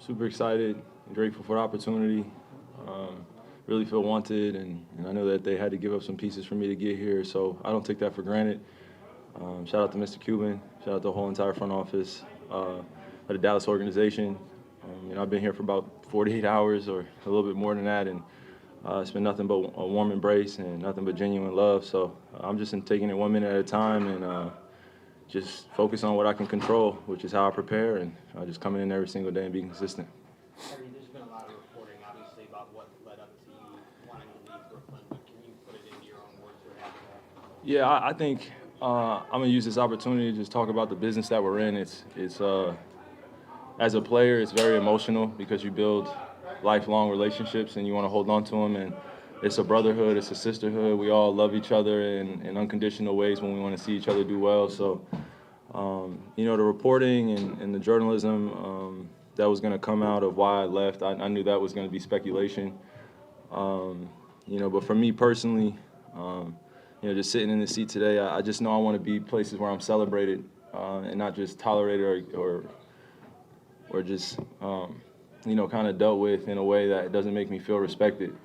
Super excited, grateful for the opportunity. Um, really feel wanted, and I know that they had to give up some pieces for me to get here, so I don't take that for granted. Shout out to Mr. Cuban, shout out to the whole entire front office of the Dallas organization. I've been here for about 48 hours or a little bit more than that, and it's been nothing but a warm embrace and nothing but genuine love. So I'm just taking it 1 minute at a time and just focus on what I can control, which is how I prepare, and just coming in every single day and being consistent. Kyrie, there's been a lot of reporting, obviously, about what led up to you wanting to leave Brooklyn, but can you put it into your own words what happened there? Yeah, I think I'm gonna use this opportunity to just talk about the business that we're in. It's as a player, it's very emotional because you build lifelong relationships and you want to hold on to them. And it's a brotherhood, it's a sisterhood. We all love each other in unconditional ways when we want to see each other do well. So, the reporting and the journalism that was going to come out of why I left, I knew that was going to be speculation. But for me personally, just sitting in the seat today, I just know I want to be places where I'm celebrated and not just tolerated or just kind of dealt with in a way that doesn't make me feel respected.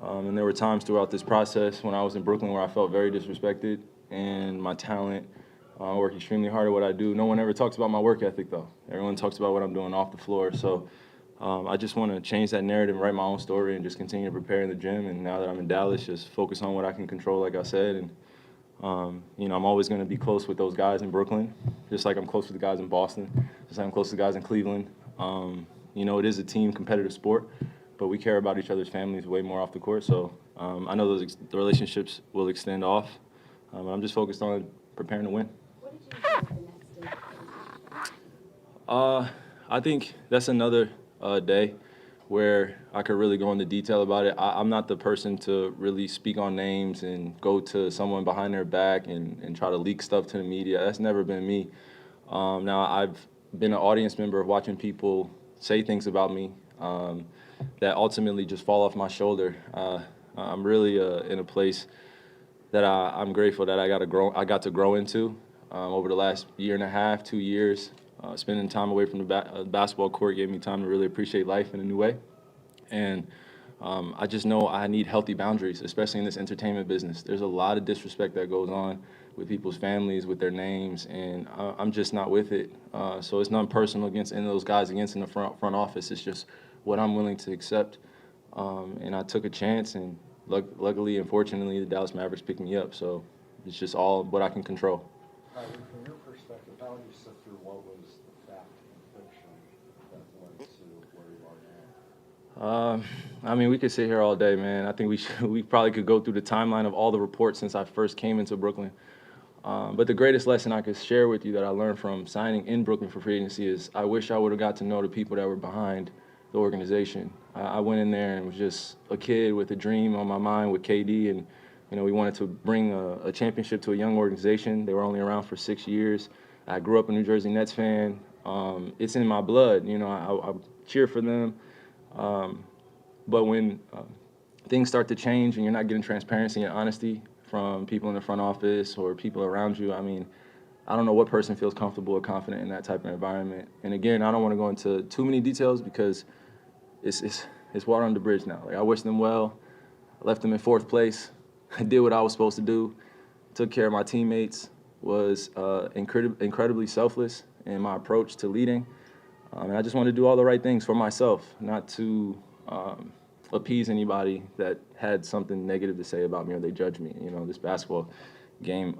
And there were times throughout this process when I was in Brooklyn where I felt very disrespected, and my talent. I work extremely hard at what I do. No one ever talks about my work ethic, though. Everyone talks about what I'm doing off the floor. So I just want to change that narrative, write my own story, and just continue to prepare in the gym. And now that I'm in Dallas, just focus on what I can control, like I said. And I'm always going to be close with those guys in Brooklyn, just like I'm close with the guys in Boston, just like I'm close to the guys in Cleveland. It is a team competitive sport, but we care about each other's families way more off the court. So I know the relationships will extend off. I'm just focused on preparing to win. What did you do at the next day? I think that's another day where I could really go into detail about it. I'm not the person to really speak on names and go to someone behind their back and try to leak stuff to the media. That's never been me. Now, I've been an audience member of watching people say things about me that ultimately just fall off my shoulder. I'm really in a place that I'm grateful that I got to grow into over the last year and a half, 2 years. Spending time away from the basketball court gave me time to really appreciate life in a new way. And I just know I need healthy boundaries, especially in this entertainment business. There's a lot of disrespect that goes on with people's families, with their names, and I'm just not with it. So it's not personal against any of those guys against in the front office. It's just what I'm willing to accept. And I took a chance, and luckily and fortunately, the Dallas Mavericks picked me up. So it's just all what I can control. Kyrie, from your perspective, how would you sift through what was the fact and fiction that led to where you are now? We could sit here all day, man. I think we probably could go through the timeline of all the reports since I first came into Brooklyn. But the greatest lesson I could share with you that I learned from signing in Brooklyn for free agency is I wish I would have got to know the people that were behind the organization. I went in there and was just a kid with a dream on my mind with KD, and we wanted to bring a championship to a young organization. They were only around for 6 years. I grew up a New Jersey Nets fan. It's in my blood. I cheer for them. But when things start to change and you're not getting transparency and honesty from people in the front office or people around you, I don't know what person feels comfortable or confident in that type of environment. And again, I don't want to go into too many details because it's water under the bridge now. Like, I wish them well. I left them in fourth place. I did what I was supposed to do. Took care of my teammates. Was incredibly selfless in my approach to leading. And I just wanted to do all the right things for myself, not to appease anybody that had something negative to say about me or they judge me. This basketball game,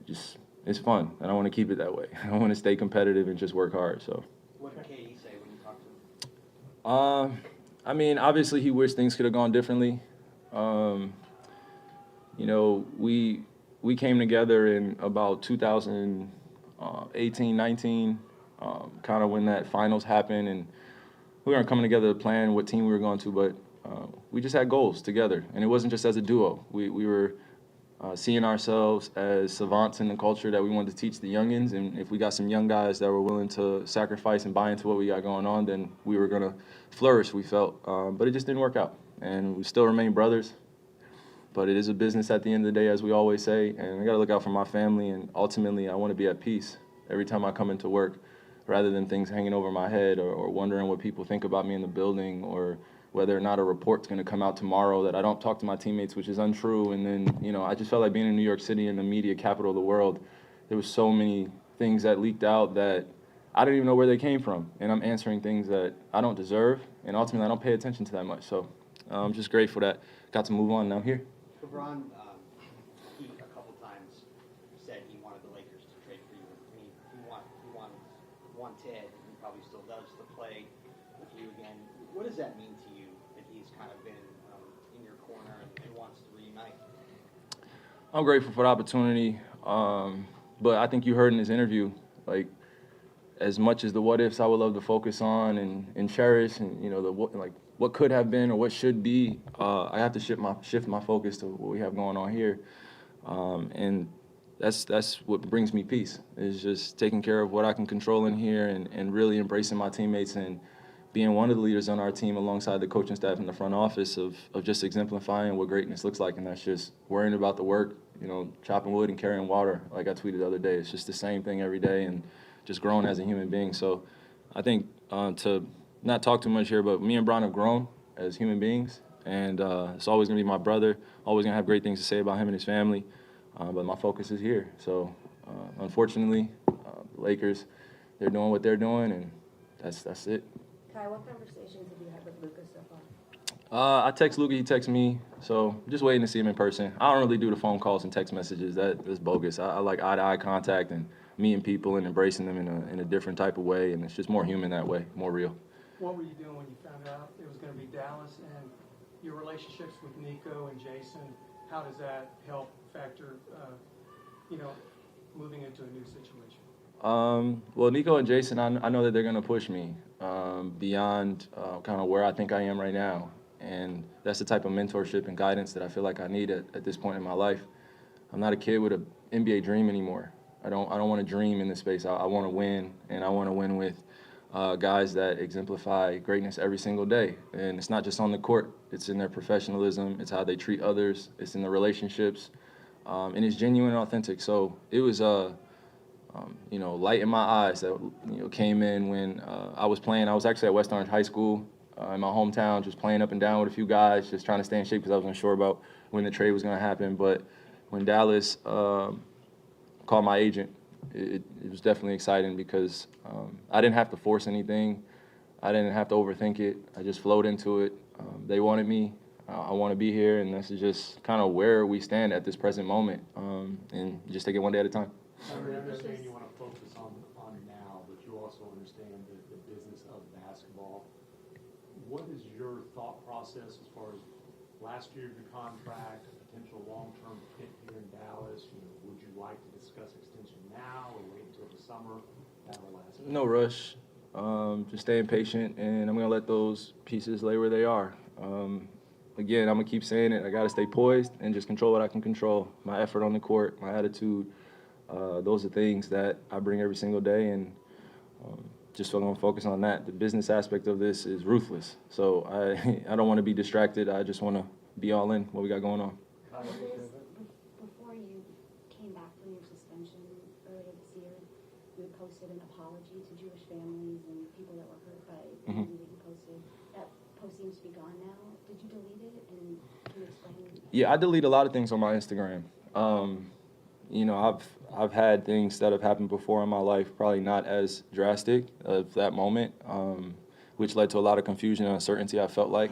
it's fun, and I want to keep it that way. I want to stay competitive and just work hard. So. What did KD say when you talked to him? Obviously he wished things could have gone differently. We came together in about 2018, 19, kind of when that finals happened, and we weren't coming together to plan what team we were going to, but we just had goals together, and it wasn't just as a duo. We were seeing ourselves as savants in the culture that we wanted to teach the youngins, and if we got some young guys that were willing to sacrifice and buy into what we got going on, then we were going to flourish, we felt. But it just didn't work out, and we still remain brothers. But it is a business at the end of the day, as we always say, and I got to look out for my family, and ultimately I want to be at peace every time I come into work rather than things hanging over my head or wondering what people think about me in the building or whether or not a report's going to come out tomorrow that I don't talk to my teammates, which is untrue. And then, I just felt like being in New York City and the media capital of the world, there was so many things that leaked out that I didn't even know where they came from. And I'm answering things that I don't deserve, and ultimately I don't pay attention to that much. So I'm just grateful that got to move on now here. LeBron, he a couple times said he wanted the Lakers to trade for you. I mean, wanted, and probably still does, to play with you again. What does that mean to you that he's kind of been in your corner and wants to reunite? I'm grateful for the opportunity, but I think you heard in his interview, like, as much as the what ifs I would love to focus on and cherish, and what could have been or what should be, I have to shift my focus to what we have going on here, and that's what brings me peace. Is just taking care of what I can control in here and really embracing my teammates and being one of the leaders on our team alongside the coaching staff in the front office of just exemplifying what greatness looks like, and that's just worrying about the work, chopping wood and carrying water, like I tweeted the other day. It's just the same thing every day and just growing as a human being. So I think to not talk too much here, but me and Bron have grown as human beings, and it's always going to be my brother, always going to have great things to say about him and his family, but my focus is here. So unfortunately, the Lakers, they're doing what they're doing, and that's it. Kai, what conversations have you had with Lucas so far? I text Luka, he texts me, so just waiting to see him in person. I don't really do the phone calls and text messages. That's bogus. I like eye-to-eye contact and meeting people and embracing them in a different type of way, and it's just more human that way, more real. What were you doing when you found out it was going to be Dallas, and your relationships with Nico and Jason? How does that help factor, moving into a new situation? Well, Nico and Jason, I know that they're going to push me beyond kind of where I think I am right now, and that's the type of mentorship and guidance that I feel like I need at this point in my life. I'm not a kid with an NBA dream anymore. I don't want to dream in this space. I want to win, and I want to win with guys that exemplify greatness every single day. And it's not just on the court. It's in their professionalism. It's how they treat others. It's in the relationships. And it's genuine and authentic. So it was, light in my eyes that, came in when I was playing. I was actually at West Orange High School in my hometown, just playing up and down with a few guys, just trying to stay in shape because I wasn't sure about when the trade was going to happen. But when Dallas called my agent, it was definitely exciting because I didn't have to force anything. I didn't have to overthink it. I just flowed into it. They wanted me. I want to be here, and this is just kind of where we stand at this present moment, and just take it one day at a time. I understand you want to focus on now, but you also understand the business of basketball. What is your thought process as far as last year of your contract, a potential long-term fit here in Dallas? Would you like to discuss extension now or wait until the summer? No rush. Just staying patient, and I'm going to let those pieces lay where they are. Again, I'm going to keep saying it. I got to stay poised and just control what I can control. My effort on the court, my attitude, those are things that I bring every single day, and just going to focus on that. The business aspect of this is ruthless, so I don't want to be distracted. I just want to be all in what we got going on. Before you came back from your suspension earlier this year, you had posted an apology to Jewish families and people that were hurt by the movie that you posted. That post seems to be gone now. Did you delete it, and can you explain? Yeah, I delete a lot of things on my Instagram. I've had things that have happened before in my life, probably not as drastic of that moment, which led to a lot of confusion and uncertainty, I felt like,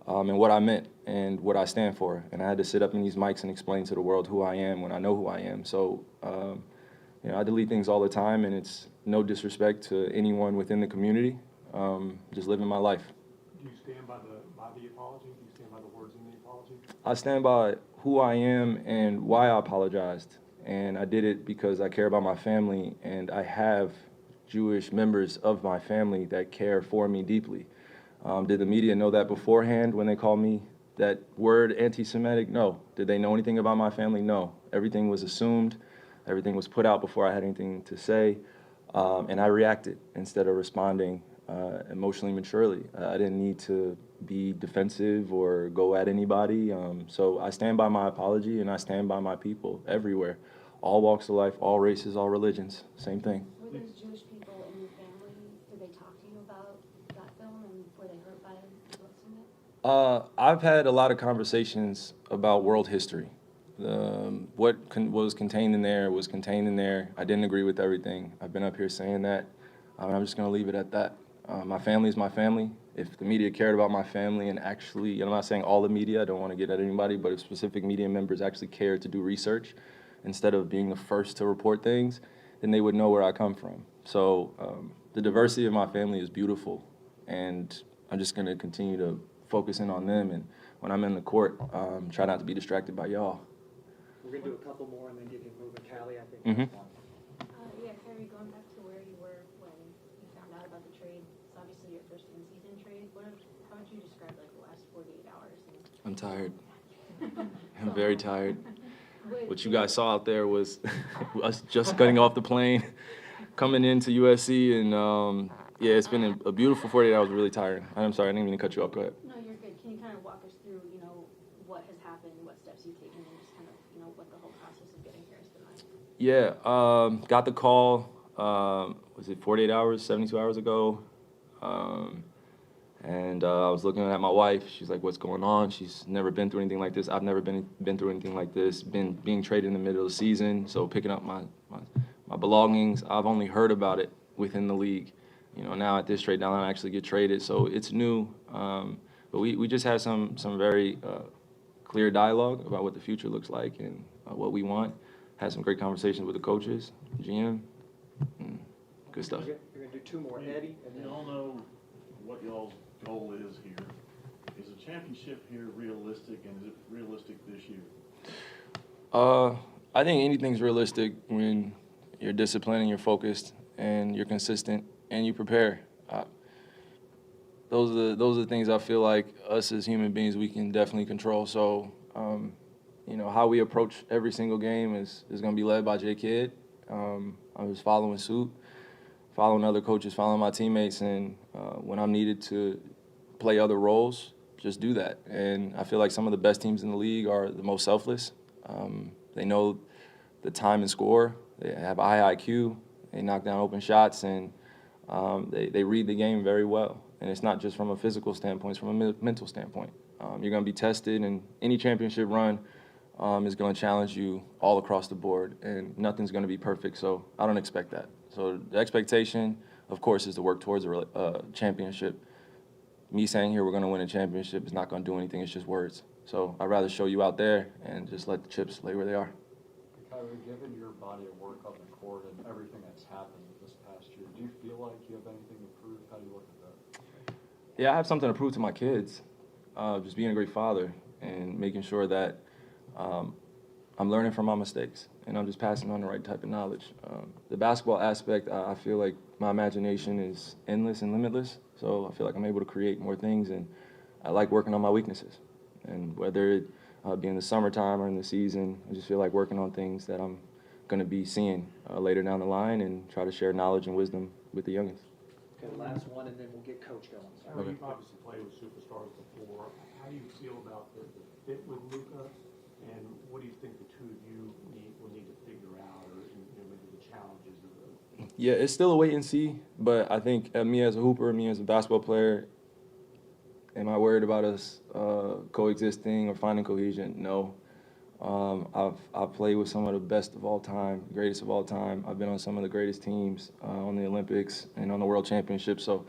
and what I meant and what I stand for. And I had to sit up in these mics and explain to the world who I am when I know who I am. So, I delete things all the time, and it's no disrespect to anyone within the community, just living my life. Do you stand by the apology? Do you stand by the words in the apology? I stand by who I am and why I apologized. And I did it because I care about my family, and I have Jewish members of my family that care for me deeply. Did the media know that beforehand when they called me that word anti-Semitic? No. Did they know anything about my family? No. Everything was assumed. Everything was put out before I had anything to say. And I reacted instead of responding emotionally maturely. I didn't need to be defensive or go at anybody. So I stand by my apology, and I stand by my people everywhere. All walks of life, all races, all religions, same thing. Were those Jewish people in your about that film and were they hurt by what's in it? I've had a lot of conversations about world history. Was contained in there was contained in there. I didn't agree with everything. I've been up here saying that. I'm just going to leave it at that. My family is my family. If the media cared about my family and actually, and I'm not saying all the media, I don't want to get at anybody, but if specific media members actually cared to do research instead of being the first to report things, then they would know where I come from. So the diversity of my family is beautiful, and I'm just going to continue to focus in on them. And when I'm in the court, try not to be distracted by y'all. We're gonna do a couple more and then get him moving. Kylie, I think Mhm. that's one. Yeah, Kyrie, going back to where you were when you found out about the trade, it's obviously your first in-season trade. How would you describe like the last 48 hours? I'm tired. I'm very tired. Would- What you guys saw out there was us just getting off the plane, coming into USC, and yeah, it's been a beautiful 48 hours. Really tired. I'm sorry, I didn't mean to cut you off. Go ahead. No, you're good. Can you kind of walk us through, what has happened, what steps you've taken, and just kind of, what the whole process of getting here is tonight? Yeah, got the call. Was it 48 hours, 72 hours ago? And I was looking at my wife. She's like, "What's going on?" She's never been through anything like this. I've never been through anything like this. Been being traded in the middle of the season, so picking up my belongings. I've only heard about it within the league. Now at this trade deadline, I actually get traded, so it's new. But we just had some very clear dialogue about what the future looks like and what we want. Had some great conversations with the coaches, GM, and good stuff. You're gonna do two more, Eddie, and We then all know what y'all's goal is here. Is a championship here realistic, and is it realistic this year? I think anything's realistic when you're disciplined and you're focused and you're consistent and you prepare. Those are the things I feel like us as human beings we can definitely control. So, how we approach every single game is going to be led by J Kidd. I'm just following suit, following other coaches, following my teammates, and when I'm needed to play other roles, just do that. And I feel like some of the best teams in the league are the most selfless. They know the time and score. They have high IQ. They knock down open shots, and they read the game very well. And it's not just from a physical standpoint; it's from a mental standpoint. You're going to be tested, and any championship run is going to challenge you all across the board, and nothing's going to be perfect. So I don't expect that. So the expectation, of course, is to work towards a championship. Me saying here we're going to win a championship is not going to do anything. It's just words. So I'd rather show you out there and just let the chips lay where they are. Kyrie, given your body of work on the court and everything that's happened this past year, do you feel like you have anything to prove? How do you look at that? Yeah, I have something to prove to my kids. Just being a great father and making sure that I'm learning from my mistakes and I'm just passing on the right type of knowledge. The basketball aspect, I feel like my imagination is endless and limitless. So I feel like I'm able to create more things, and I like working on my weaknesses. And whether it be in the summertime or in the season, I just feel like working on things that I'm going to be seeing later down the line and try to share knowledge and wisdom with the youngins. okay, last one, and then we'll get Coach going. Sorry. Well, you've obviously played with superstars before. How do you feel about the fit with Luka, and what do you think the two of you will need to figure out, or maybe the challenges of those? Yeah, it's still a wait and see, but I think me as a hooper, me as a basketball player, am I worried about us coexisting or finding cohesion? No. I've played with some of the best of all time, greatest of all time. I've been on some of the greatest teams on the Olympics and on the World Championship. So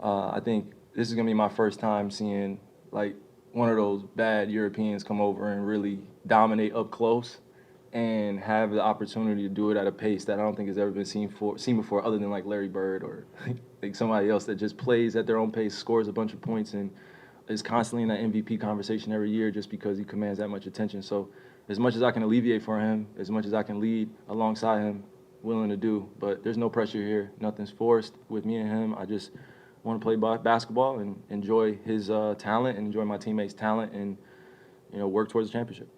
I think this is gonna be my first time seeing like one of those bad Europeans come over and really dominate up close and have the opportunity to do it at a pace that I don't think has ever been seen before, other than like Larry Bird or like somebody else that just plays at their own pace, scores a bunch of points, and is constantly in that MVP conversation every year just because he commands that much attention. So as much as I can alleviate for him, as much as I can lead alongside him, willing to do. But there's no pressure here. Nothing's forced with me and him. I just want to play basketball and enjoy his talent and enjoy my teammates' talent and work towards the championship.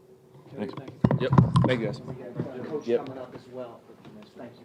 Okay, Thanks. thank you. Yep. Thank you, guys. We got Coach Yep. coming up as well. Thank you.